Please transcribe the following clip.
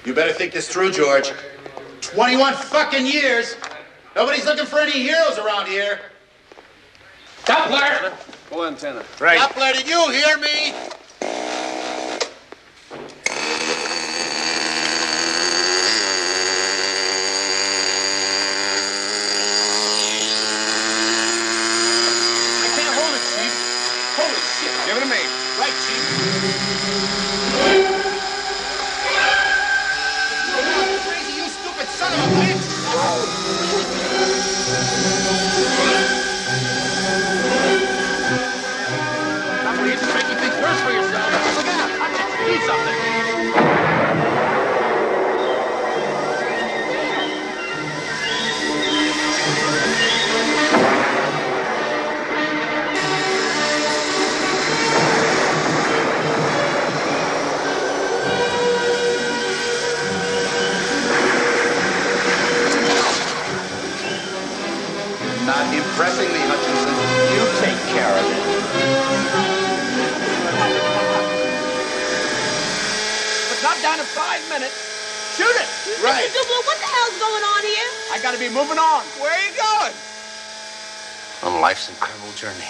You better think this through, George. 21 fucking years. Nobody's looking for any heroes around here. Doppler! Full antenna. Right. Doppler, did you hear me? I can't hold it, Chief. Holy shit. Give it to me. Right, Chief. Crazy, you stupid son of a bitch! Doppler, you're just making things worse for yourself. Look out. Do something. Not impressing me, Hutchinson. You take care of it. The top down in 5 minutes. Shoot it. Right. Mr. Duplo, what the hell's going on here? I gotta be moving on. Where are you going? On life's incredible journey.